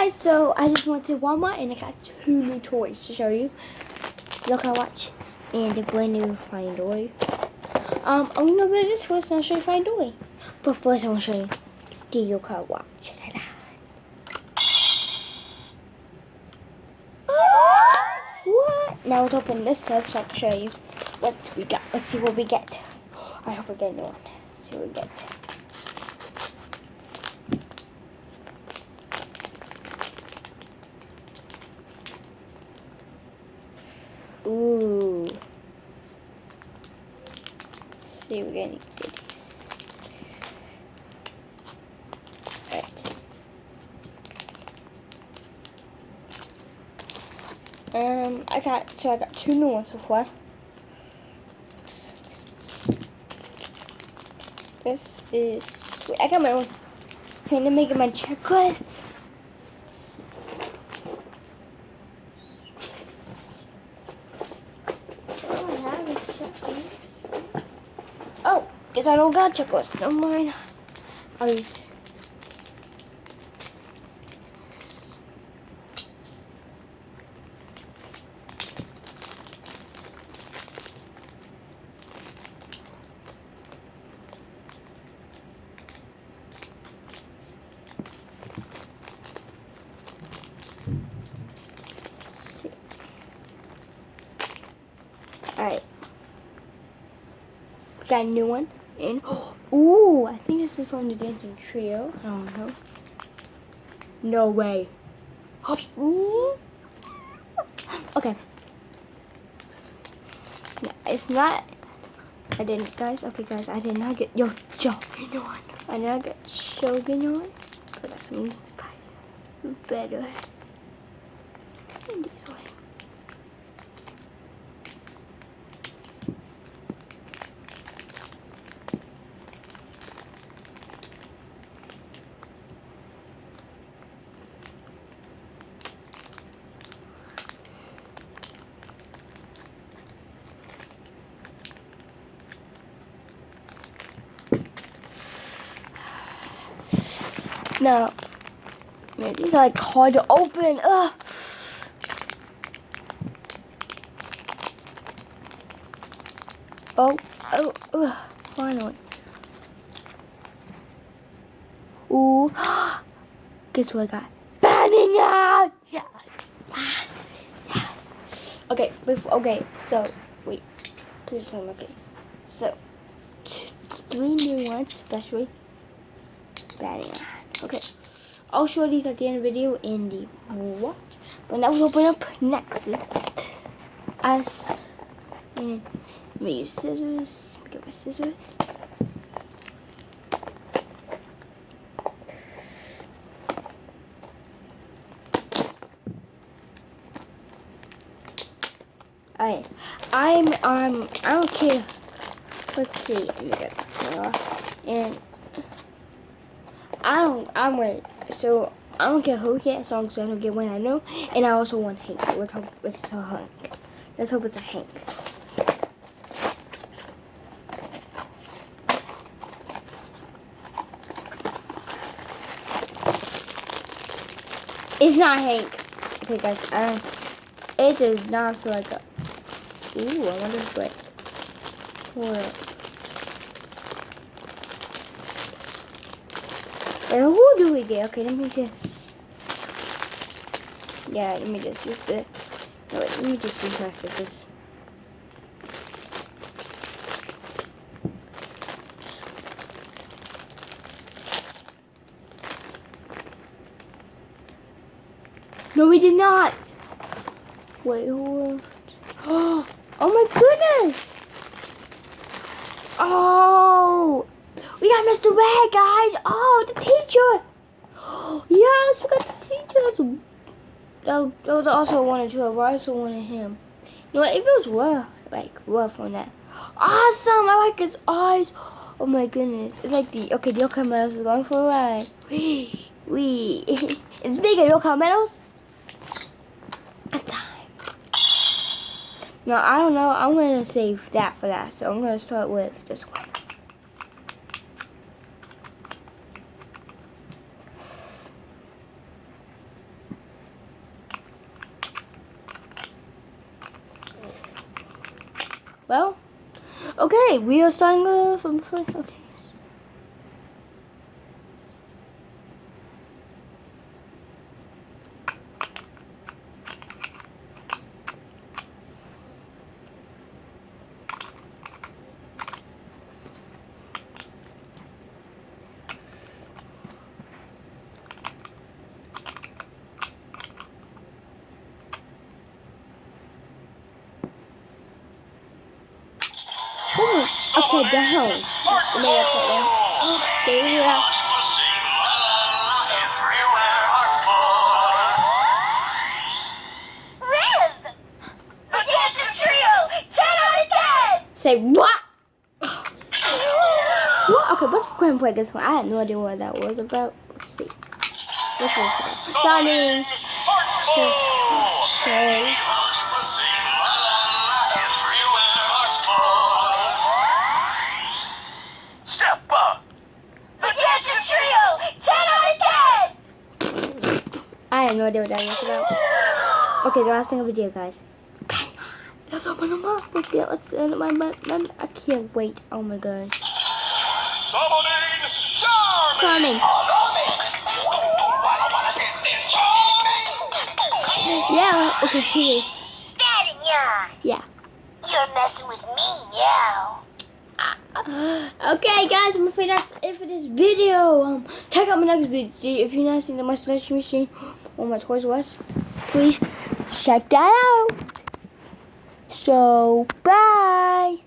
guys, so I just went to Walmart and I got 2 new toys to show you. Yoki watch and the brand new Flying Dory. I'm gonna open this first and I'll show you Flying Dory. But first I want to show you the Yoki watch. What? Now let's open this up so I can show you what we got. Let's see what we get. I hope we get a new one. Let's see what we get. Ooh. Let's see if we get any goodies. Alright. I got 2 new ones so far. This is sweet. I got my own. Okay, let me get my checklist. Oh, guess I don't got checklist. Never mind. I'll use. Alright. Got a new one. And ooh, I think this is from the Dancing Trio. I don't know. No way. Ooh. Okay. No, it's not. I didn't, guys. Okay, guys. I did not get Yoki on. I did not get Shogun on. But that's something better. This way. No, man, these are like hard to open. Ugh. Finally. Ooh, guess what I got? Banning out. Yes. Okay, so wait, please tell me. Okay, so 3 new ones, especially banning out. Okay, I'll show these at the end of the video in the watch. But now we open up next. It's us and let me use scissors. Let me get my scissors. Alright, I don't care. Let's see. Let me get and I'm ready. So I don't care who gets, as long as I don't get one I know. And I also want Hank. So let's hope it's a Hank. Let's hope it's a Hank. It's not Hank. Okay, guys. It does not feel like a. Ooh, I wonder if it's Wait, who do we get? Okay, let me just. Yeah, let me just use the. No, wait, let me just use my scissors. No, we did not. Wait, who? Oh my goodness! Oh, we got Mr. Red, guys. Oh, the teacher. Yes, we got the teacher. That was also one or two. I also wanted him. You know what? It feels rough on that. Awesome! I like his eyes. Oh my goodness! It's like the Yoki medals is going for a ride. Wee. It's big at Yoki medals. No, I don't know. I'm going to save that for last. So I'm going to start with this one. Well, okay, we are starting from okay. Upside down. It made it upside down. There you are. Say what? What? Okay, let's go ahead and play this one. I had no idea what that was about. Let's see. What's this about? Johnny. Okay. I have no idea what that was about. Okay, the last thing of the video, guys. Bang on. Let's open them up. Let's end my I can't wait. Oh my gosh. Charming. Yeah, okay, here it is. Yeah. You're messing with me now. Okay, guys, I'm afraid that's it for this video. Check out my next video. If you're not seeing the mustache machine or my Toys R Us, please check that out. So, bye.